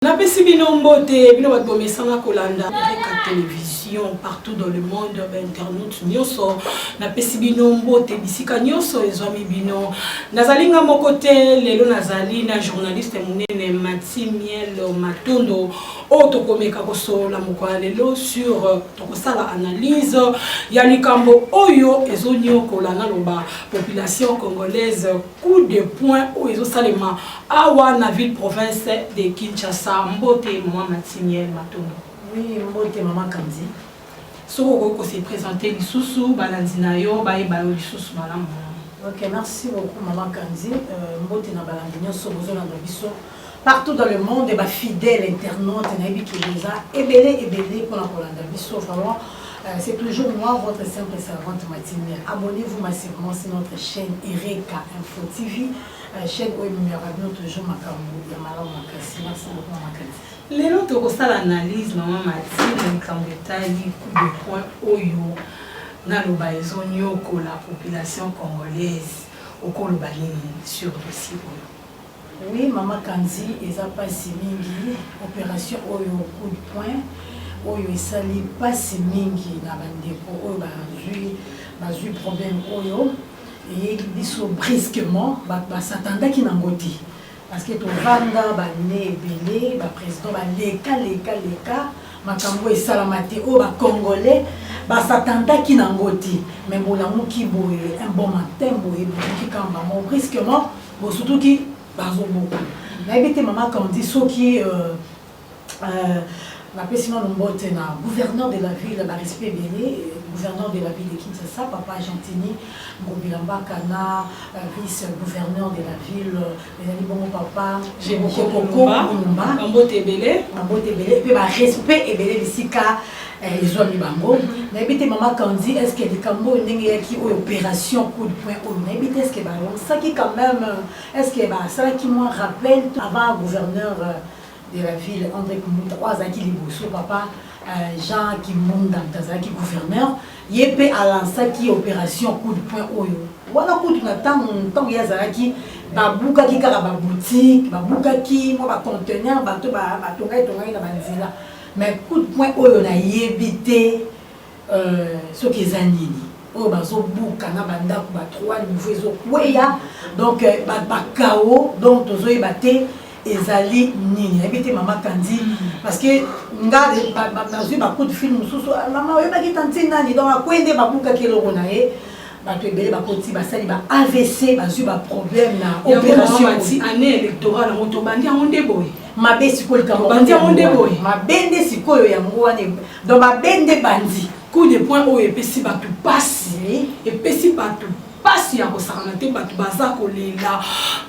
Napesi bino mbote bino bato bomesanga kolanda avec télévision partout dans le monde internaute nyonso napesi bino mbote bisika nyonso ezwami bino nazalinga moko te lelo nazali na journaliste munene Mati Miel Matondo o tokomeka kosola mokwa lelo sur tokosala analyse ya likambo oyo ezonyokola na loba population congolaise coup de poing o ezosalema awa na ville province de Kinshasa. Mbote maman Mati Miel Matondo. Oui, mbote maman Kanzi. Soko ko se présenter lisusu balandina yo ba lisusu malamu. OK, merci beaucoup maman Kanzi. Mbote na balandina so bozona na biso partout dans le monde et ba fidèle internaute na biki déjà ebélé pour la kolanda biso vraiment. C'est toujours moi, votre simple servante Mati Miel. Abonnez-vous massivement sur notre chaîne Ereka Info TV. Chaîne où nous avons toujours Makamou, Yamala Makasi. Merci beaucoup, Makasi. Les autres, on l'analyse, maman Mati, dans le détail, coup de poing, oyo, dans le baïzonio, la population congolaise, au Kolobani, sur le dossier. Oui, maman Kanzi, ils ont passé mingi, opération oyo, coup de poing. Oyo esali passe mingi na bandeko oyo bazui problème oyo et biso brusquement s'attendaki na ngoti parce que to vanda ba né belé ba président ba leka makambo esalamate o ba congolais s'attendaki na ngoti mais bona muki boye un bon matin boye ki kamba mo brusquement bo surtout ki bazo beaucoup na ebité maman Kandi soki la présidente de la gouverneur de la ville, la respect Bélé, gouverneur de la ville de Kinshasa, Papa Gentini, Mobilamba Kana, vice-gouverneur de la ville, les animaux Papa, Koko, Mambote Bélé, et puis respect et Bélé ici car ils ont mis Bango. N'habitez maman Kandi, est-ce qu'il y a des Cambo qui ont opération coup de poing ou n'habitez est-ce que ça qui quand même, est-ce que ça qui moi rappelle avant gouverneur de la ville, André Koumouta, Oazaki Liboso, papa Jean Kimunda, Tazaki gouverneur, Yépé Alansa qui opération coup de poing Oyo. Voilà, coup de temps, Yazaki, Babouka qui a ba boutique, Babouka qui, moi, ba conteneur, bateau, batonga et tonga, banzila. Mais coup de poing Oyo n'a évité ce qui est anini. Oh, bazo bouka na banda ba 3 niveaux Oya, donc ba KO, donc tozo ebate. Ezali nini habité maman Kandi parce que nga bazui ba coup de film mususu maman oyo ba kitantina ni donc akwende babuka keloko na ye bato ebele bakoti basali ba AVC bazui ba problème na opération Mati année électorale moto bandi amonde boy mabe sikoyo kambo bandi amonde boy mabende sikoyo yango wane donc mabende bandi coup de poing oyo epesi bato pasi epesi bato pasi ya kosakana te bato baza kolela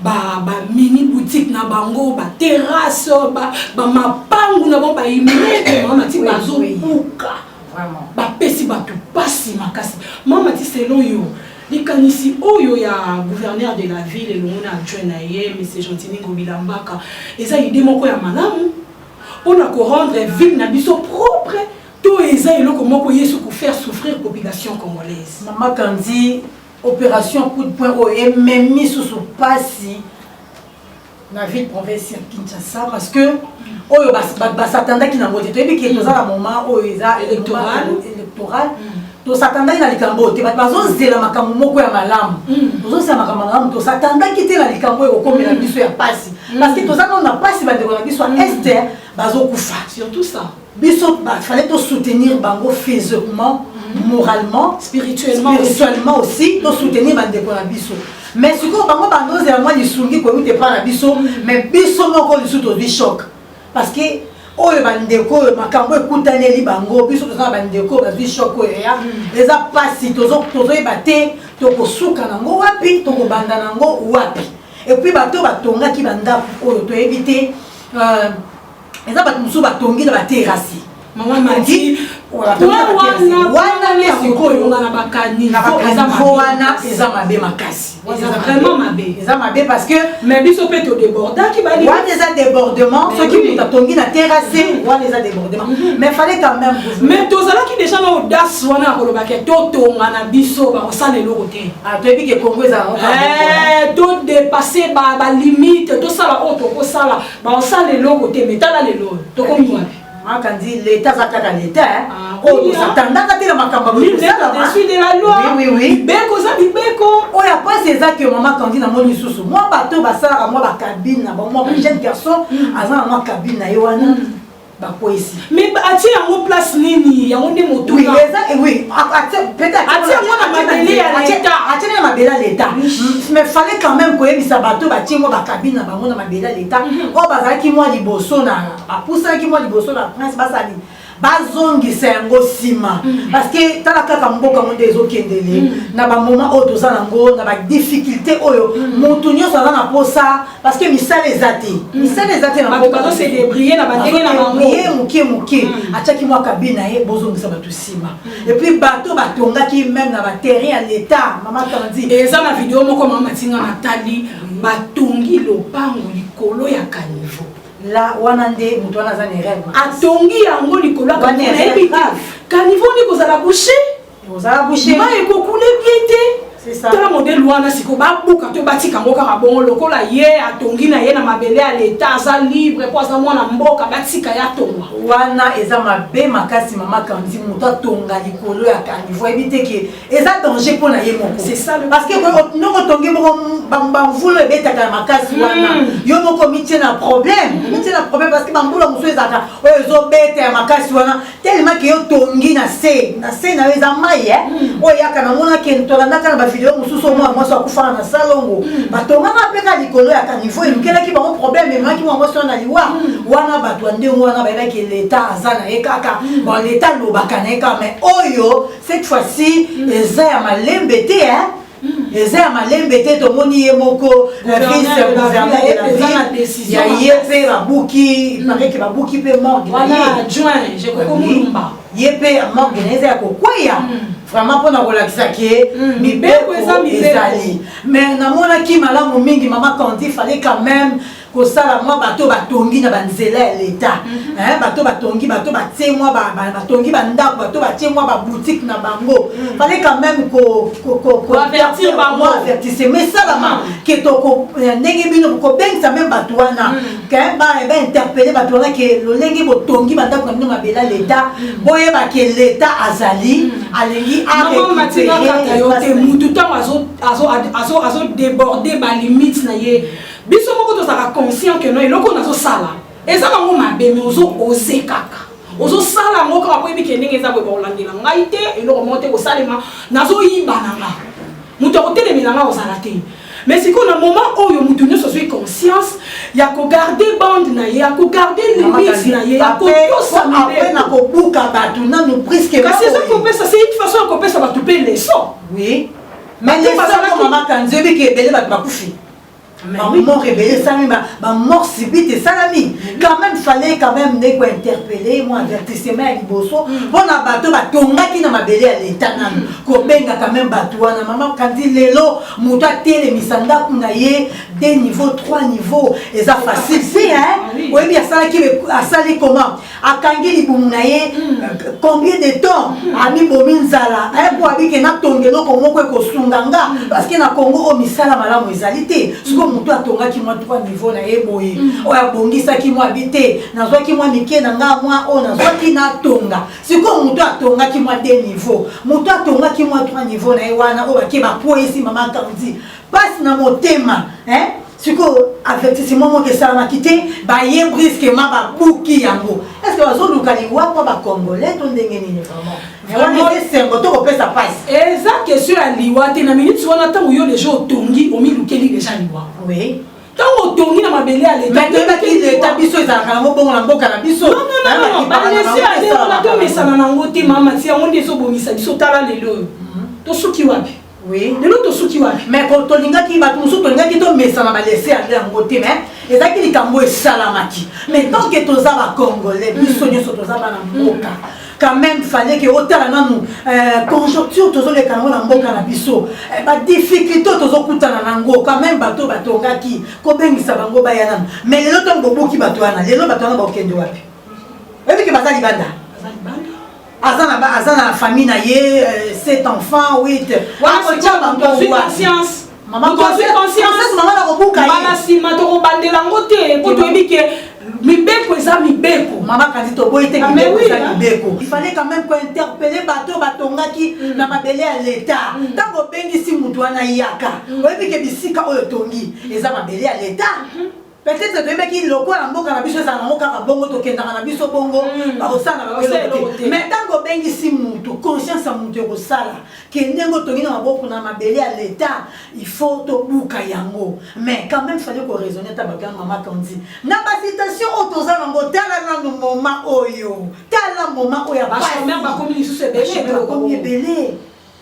ba mini boutique na bango ba terrasse ba mapangu na bango ba immeuble mama ti bazo buka vraiment ba pesi bato pasi makasi mama ti selon yo likanisi oyo ya gouverneur de la ville elongo na adjoint na ye monsieur Gentini Ngobilambaka eza idée moko ya malamu mpona korendre ville na biso propre to eza eloko moko yesu kofaire souffrir population congolaise. Maman Kandi opération coup de poing et même mis sous passe la ville province Kinshasa parce que oyo s'attendait qu'il n'a pas été et puis que dans un moment où il a électoral to s'attendait na likambo te bazo zela makambo moko ya malamu tozo sa makambo malamu to s'attendait qu'il la likambo e comme la biso ya passe parce que toza na passe ba de la biso Esther bazo kufa surtout ça biso fallait to soutenir bango physiquement moralement, spirituellement aussi, pour soutenir ma décoration. Mais ce qu'on va bandoze à moi, les souris, comme tu pas la biso, mais biso non qu'on sous du choc. Parce que, oh, le bandeko, ma cambo écoute un éli bango, biso dans un bandeko, parce que choc, les a pas si tozo batté, toko souka nango wapi, toko bandanango wapi. Et puis bateau batonga qui banda, oh, to éviter, les a battu batongi dans la terrasse. Maman m'a dit wana sikoyo na bakani wana eza mabe makasi vraiment mabe eza mabe parce que mais biso pe to déborda ki bali wana eza débordement ce qui muta tongi na terrasse wana eza débordement mais fallait quand même mais tozala ki déjà na audace wana ko loba ke to tonga na biso ba osala eloko te to ebi ke Congo eza to dépasser ba limite to sala auto ko sala ba osala eloko te mais tala lelo to ko mwa Quand l'État va faire l'État, on s'attend à la macabre. Je suis de la loi. Oui, oui, oui. Beko, ça, beko. On a pas ces actes que maman quand dit dans mon sous. Moi, bateau, ça, moi, la cabine, moi, jeune garçon, avant moi, cabine, na yoana. Mais ati yango place nini yango nde moto oui oui peut-être ati yango na mabele ya l'État ati na mabele ya l'État mais fallait quand même koyebisa bato batie mo ba cabine na bango na mabele ya l'État o bazaki mo liboso na apusaki mo liboso na prince basali bazongisa yango sima parce que tala kaka mboka monde ezokendele na ba moment oyo toza nango na ba difficulté oyo moto nyonso aza na posa parce que misala ezate na mboka se débrier na bandenge na bango muke atiaki mwa kabine na ye bozongisa bato sima et puis bato batongaki même na ba terrain ya l'État mama kandi eza na vidéo moko mama tinga natali batongi lopango likolo ya caniveau la wana nde mutu wana aza na rêve atongi yango likolo caniveau ni kozala boucher ma ekokule bien te c'est ça tala modèle wana siko babuka to batika ngo kaka bongo lokola ye atongi na ye na mabele ya l'État aza libre po aza mwana mboka batika ya tonga wana eza mabe makasi mama kandi mutu atonga likolo ya caniveau ebite ke eza danger po na ye moko c'est ça parce que ndongo tongi moko bamvulo ebetaka makasi wana yo moko mitie na problème parce que bambulo mosusu ezaka oyo ezobeta ya makasi wana tellement ke yo tongi na se na yo eza mai oyo yaka namona ke tolandaka na vidéo mususu moi moi so akufana na salongo batongaka peka likolo ya caniveau elukelaki bango problème emaki moi so na liwa wana bato ande wana bayaki l'État azana ekaka bon l'État lobaka na eka mais oyo cette fois-ci eza ya malembe te eza ya malembe te tomoni ye moko vice-gouverneur de la ville ya ye pe babuki il paraît que babuki pe morgue voilà adjoint je comprends mulumba ye pe morgue na eza ya kokweya vraiment pour na kolakisa ke mibeko ezali mais namonaki malamu mingi mama kandi fallait quand même kosala mwa bato batongi na banzela ya l'État bato batongi bato batie mwa batongi bandako bato batie mwa baboutique na bango fallait quand même avertir bango avertise mais salama ke toko ndenge bino kobengisa même bato wana ba interpeller bato wana ke lolenge botongi bandako na bino mabela l'État boyeba ke l'État azali alengi arécupérer mutu ntango azo déborder balimite na ye biso moko tozalaka conscient ke no eloko nazosala eza nango mabe me oze kaka ozosala yango kaka po yebi ke ndenge eza boye bakolandela ngai te eloko moko te kosalema nazoyiba na nga moto akotelemela nga ozala te mais sikoyo na moment oyo moto nyonso azwi conscience ya kogarde bande na ye ya kogarde limite na ye ya kotosa mibeko na kobuka bato nanu presque kasi eza kopesa c'est une façon ya kopesa bato mpe leson oui mais leson mama kanzi oyebi ke ebele bato bakufi mort révélé ça même mort subite et salami quand même fallait quand même neko interpeller moi avertissement à liboso on a bateau batonga qui na mabele à l'État nan ko benga quand même bateau na maman quand dit lelo muta tele misanda kuna ye des niveaux 3 niveaux et ça facile c'est oui bien ça qui a sali comment akangi libumuna ye combien de temps ami bominzala ay ko abike na tongelo ko moko ko sunganga parce que na Congo o misala malamu ezalité mutu atongaki mwa 3 niveau na ye boye oyo abongisaki mwa bite nazwaki mwa mike na nga mwa oyo nazwaki natonga sikoyo mutu atongaki mwa 2 niveau mutu atongaki mwa 3 niveau na ye wana oyo bake bapoyesi mama kandi pasi na motema sikoyo avertissement moko esalamaki te baye brusquement babuki yango est ce que bazoluka liwa mpo bacongolais to ndenge nini vraiment esengo tokopesa pasi eza question ya liwa te na minute wana ntango yo deja otongi omilukeli deja liwa oui ntango otongi na mabele ya l'État toyebaki l'État biso ezalaka nango bongo na mboka na biso balesi alena tomesana nango te mama ti yango nde ezobomisa biso tala lelo oyo tosuki wapi oui lelo tosuki wapi mais tolingaki bato mosusu tolingaki tomesana balesi ale yango te mais ezaki likambo esalamaki mais tant que toza bacongolais biso nyonso toza bana mboka quand même fallait que otala nanu conjoncture tozoleka nango na mboka na biso badifficulté tozokutana nango quand même bato batongaki kobengisa bango baya nanu mais lelo ntango bobuki bato wana lelo bato wana bakokende wapi oyebiki baza libanda aza na famille na ye 7 enfants 8 conscience maman na kobuka bana sima tokobandela ngo te po toyebi ke mibeko eza mibeko maman kandi toboyi te mibeko eza mibeko il fallait quand même interpeller bato batongaki na mabele ya l'état ntango obengisi mutu wana yaka oyebi ke bisika oyo tongi eza mabele ya l'état peut-être toyebaki lokola mboka na biso ezala nango kaka bongo tokendaka na biso bongo bakosala na bakeloko te mais ntango obengisi mutu conscience ya mutu ekosala ke ndenge otongi na maboko na mabele ya l'état il faut tobuka yango mais quand même fallait koraisonne ta bakana mama kandi na basitation oyo toza nango tala nanu moment oyo tala moment oyo bakomi lisusu ebele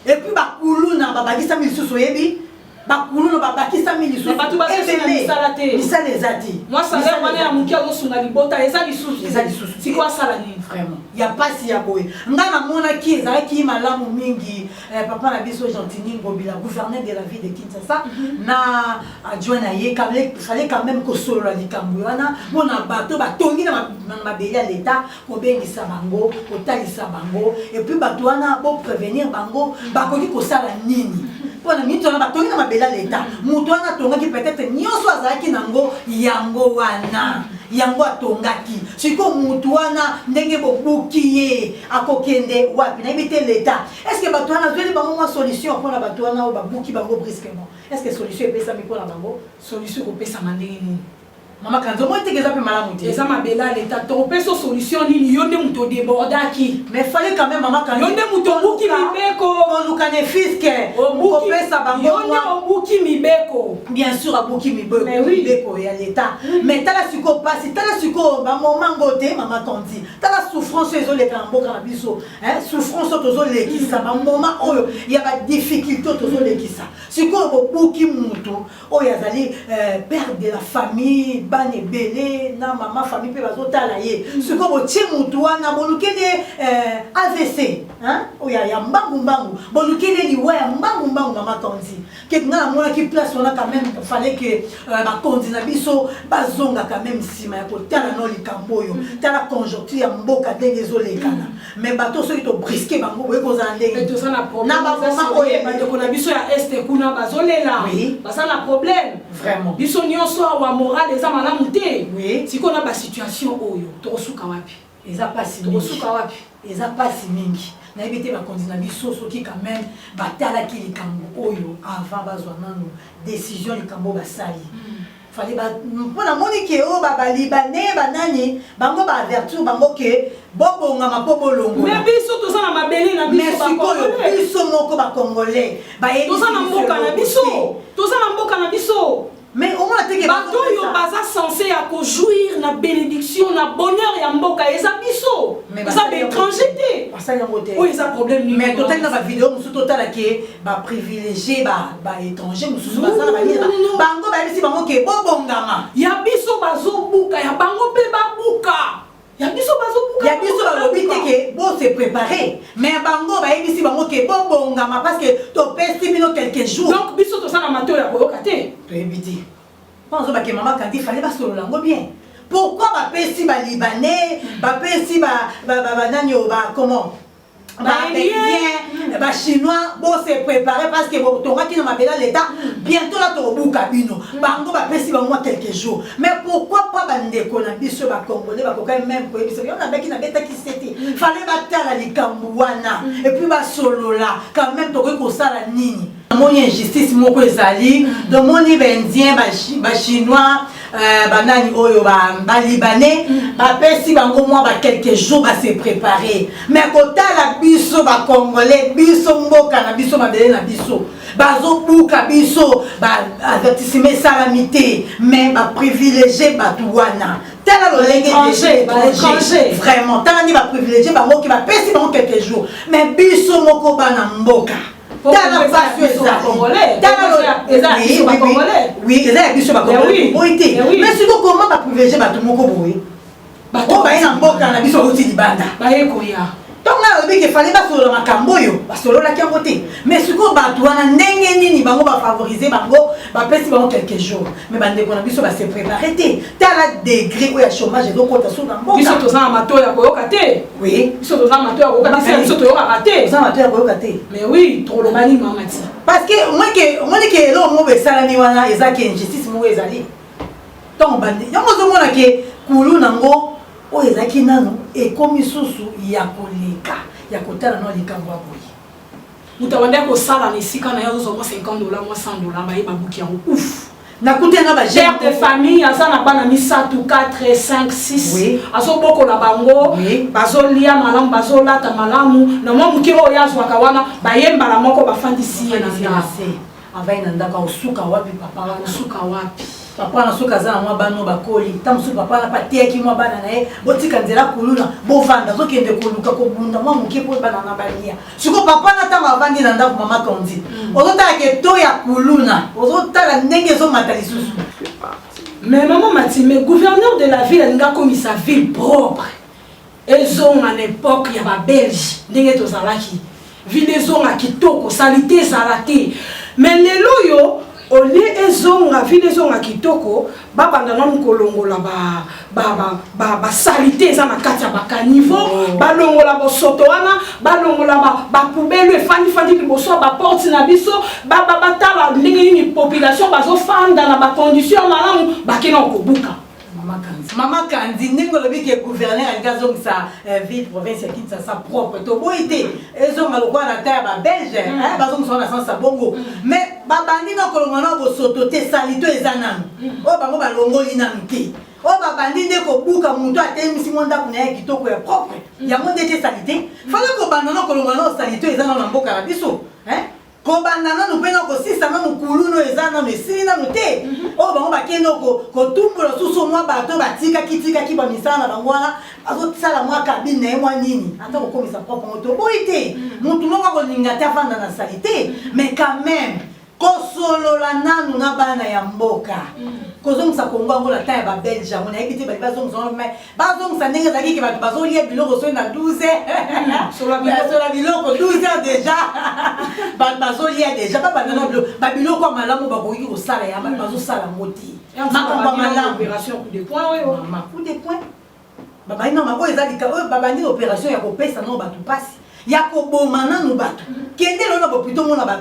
et puis bakuluna babakisami lisusu oyebi bakulu no babakisa milisusu bato basala misala te misala ezati moi salaire wana ya mukia osunga libota eza lisusu siko asala nini vraiment ya pasi ya boye nga namonaki ezalaki malamu mingi papa na biso Gentini Ngobila gouverneur de la ville de Kinshasa na adjoint na ye fallait quand même kosolola likambo wana mpona bato batongi na mabele ya l'état kobengisa bango kotalisa bango et puis bato wana boprévenir bango bakoki kosala nini mpona miniti wana batongi na mabele ya l'état moto wana atongaki peut-être nyonso azalaki nango yango wana yango atongaki siko mutu wana ndenge bobuki ye akokende wapi nayebi te l'état est-ce que bato wana azweli bango mwa solution mpona bato wana oyo babuki bango brusquement est-ce que solution epesami mpona bango solution ekopesama ndenge nini mama kanzo moi teke eza pe malamu te eza mabele ya l'état topesa solution nini yo nde mutu odebordaki mais fallait quand même mama kanzo yo nde mutu obuki mibeko oluka ne fiske kopesa bango yo nde obuki mibeko bien sûr abuki mibeko ya l'état mais tala siko pasi tala siko bamomango te mama kandi tala souffrance ezoleka na mboka na biso souffrance tozolekisa bamoma oyo ya badifficulté tozolekisa sikoyo bobuki mutu oyo azali père de la famille bana ebele na mama famille mpe bazotala ye sikoyo botie mutu wana bolukeli AVC oyo ya mbangumbangu bolukeli liwa ya mbangumbangu mama kandi ke nga namonaki place wana quand même fallait que bakondi na biso bazonga quand même nsima ya kotala no likambo oyo tala conjoncture ya mboka ndenge ezolekana mais bato soki tobriske bango boye kozala ndenge na bamoma oyo bandeko na biso ya este kuna bazolela basala problème vraiment biso nyonso awa moral eza malamu te sikoyo na basituation oyo tokosuka wapi eza pasi tokosuka wapi eza pasi mingi nayebi te bakondi na biso soki quand même batalaki likambo oyo avant bazwa nano décision likambo basali fallait mpona moni ke oyo balibanais banani bango baavertir bango ke bobongama mpo bolongola mais biso toza na mabele na mais sikoyo biso moko bacongolais toza na mboka na biso mais au moins teke bato oyo baza censé ya kojouir na bénédiction na bonheur ya mboka eza biso eza baétranger te oyo eza problème nini mais totali na bavideo mosusu totala ke baprivilégie baétranger mosusu bazala bango bayebisi bango ke bobongama ya biso bazobuka ya bango mpe babuka ya biso balobi te ke bo se préparer mais bango bayebisi bango ke bobongama parce que topesi bino quelques jours donc biso tosala mateo ya koyoka te toyebi te mpo nazobake mama kandi fallait basolola yango bien pourquoi bapesi balibanais bapesi banani oyo comment chinois bon se préparer parce que tongaki na mabela l'état bientôt là tobuka bino bango bapesi bango quelques jours mais pourquoi pas bandeko na biso bacongolais bakokai même koyebisa yo nabeki nabetaki sete fallait batala likambo wana et puis basolola quand même tokoki kosala nini moni injustice moko ezali domoni baindien bachinois banani oyo balibanais bapesi bango mwa quelques jours base préparer mais kotala biso bacongolais biso mboka na biso mabele na biso bazobuka biso baavertissement esalami te mais baprivilégie bato wana tala lolenge étranger vraiment tala ndi baprivilégie bango ke bapesi bango quelques jours mais biso moko bana mboka Tala passion eza congolais. Tala biso ba congolais. Oui, eza biso ba congolais. Mais si vous comment ba privilégier ba tout moko boye. Ba to ba ina mboka na biso oti libanda. Ba ekoya. Donc là il fallait pas solo makambo yo, ba solo la kiambote. Mais si ko ba tuana ndenge nini bango ba favoriser bango, ba pesi bango quelques jours. Mais bande ko na biso ba se préparer té. Tala degré ou ya chômage donc ko ta so na mboka. Biso to za mato ya koyoka té. Oui, biso to za mato ya koyoka té, biso to yoka raté. Za mato ya koyoka té. Mais oui, trop le mani mamati. Parce que moi que lo mo be sala ni wana ezaki injustice mo ezali. Donc bande, yango zo mona ke kulu nango o ezaki nano ekomi susu ya koleka ya kotala no likambo aboyi mutawanda ko sala ni sika na yazo mo $50 mo $100 ba yeba buki yango ouf na kutena ba père de famille azana bana misatu 4 5 6 aso boko na bango bazolia malamu bazolata malamu na mo mukiro yazo akawana bayemba la moko bafandisi ye na ndase avai na ndaka usuka wapi papa wana usuka wapi papa na soka za mwa bano bakoli tamsu papa na patieki mwa bana na ye botika nzela kuluna bovanda zokende koluka ko bunda mwa muke po bana na bania siko papa na tama vandi na ndaku mama kondi ozotala ke to ya kuluna ozotala ndenge zo matalisusu mais maman Matime gouverneur de la ville nga comme sa ville propre ezon en époque ya ba belge ndenge tozalaki ville ezon a kitoko salité zalate mais lelo yo oli ezonga vile zonga kitoko babanda na mukolongola ba salité za na kati ya baka niveau balongola bosoto wana balongola ba poubelle fandi liboso ba porte na biso batala ndenge nini population bazofanda na ba condition malamu bakena kobuka Maman Kandi, n'engolobi que gouverneur a gazon sa ville province qui sa propre to boité ezo malokwa na terre ba belge hein bazong so na sansa bongo mais babandi na kolongana bo soto te salito ezanana o bango balongoli na nti o babandi de ko buka muntu atemisi monda kuna ya kitoko ya propre ya monde te salité fallait ko bandana kolongana salito ezanana na mboka na biso hein ko bandana no pena ko sisa na mukulu no ezana mesina na te o bango bakendo ko tumbola susu mwa bato batika kitika ki ba misana bango wana azo tsala mwa kabine mwa nini ata ko komisa propre moto boite mutu moko ko lingata fanda na salité mais quand même ko solo la nanu na bana ya mboka ko zongsa kongo ngo la taille ba belge on a évité ba bazongsa mais bazongsa ndenge zaki ki ba bazolia biloko so na 12 sur la biloko 12 ans déjà bazolia déjà ba banana ba biloko malamu ba koki ko sala ya ba bazo sala moti makamba malamu opération coup de poing oui ma coup de poing baba ina mako ezali ka baba ni opération ya ko pesa no ba tu passe ya ko bomana no ba kende lona bo plutôt mona ba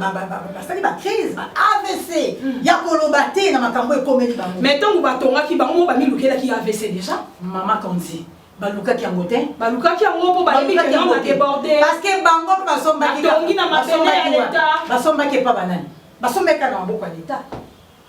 sali ba crise ba AVC ya ko lobate na makambo e komeli ba mais tant ba tonga ki ba mo ba milukela ki AVC déjà mama Kandi baluka ki angote baluka ki ango po ba yebi ki ango déborder parce que bango basomba ki tongi na mabele ya l'état basomba ki pa banani basomba ka na mboka l'état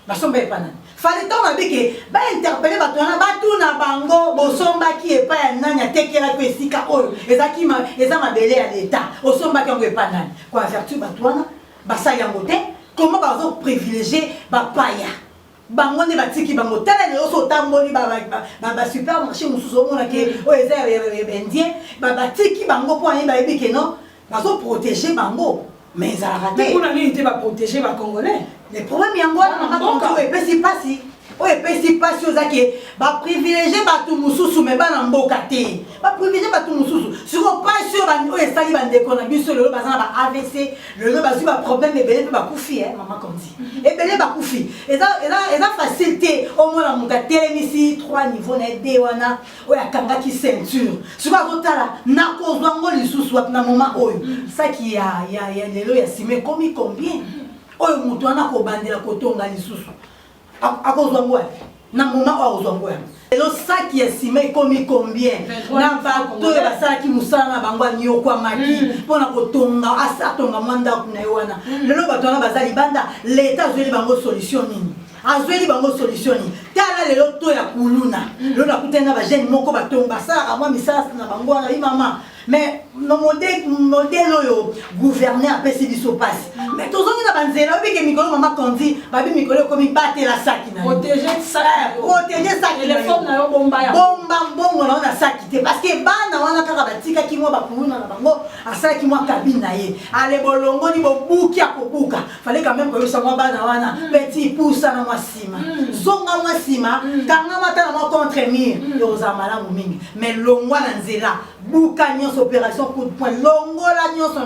basomba pa nani fallait tant abike ba interpeller ba tona ba tuna bango bosomba ki e pa ya nani atekela ko esika oyo ezaki eza mabele ya l'état osomba ki ango e pa nani kwa vertu ba tona basa yango te comment bazo privilégier ba paya bango ne batiki bango tala ne oso tamboli ba supermarché mususu mona ke o eza indien ba batiki bango po ani ba ebike non bazo protéger bango mais ça a raté on a mis été ba protéger ba congolais les problèmes yango na makonto e pesi pasi o e pesi pasi ozaki ba privilégier ba tout mususu mais ba na mboka te ba privilégier ba tout mususu sur pas sur ba o e sali ba ndeko na biso lelo bazana ba AVC lelo bazu ba problème ebele pe ba kufi maman Kandi ebele ba kufi eza facilité au moins la muka telemisi 3 niveaux na D wana o ya kanga ki ceinture sur ba totala na kozwa ngo lisusu na moment oyo ça qui ya lelo ya sime komi combien oyo mutu wana ko bandela kotonga lisusu akozwa ngo na moment oyo ozwa ngo lelo saki esime komi combien na bato basalaki musala na bango anyokwa maki mpona kotonga asatonga mwanda kuna yo wana lelo bato wana bazali banda leta azweli bango solution nini azweli bango solution nini tala lelo to ya kuluna lelo nakutena ba jeune moko batonga basalaka mwa misala na bango wana mama mais no modèle oyo gouverner apesi biso pasi mais tozongi na banzela obike mikolo mama Kandi babi mikolo komi batela saki na protéger saki téléphone na yo bomba ya bongo na saki te parce que bana wana kaka batika ki mwa bakuluna na bango asalaki mwa kabine na ye ale bolongo ni bobuki akobuka fallait quand même koyosa mwa bana wana petit pousa na mwa sima zonga mwa sima kanga mata na mwa contre mur yoza malamu mingi mais longwa na nzela buka nyonso opération coup de poing longola nyonso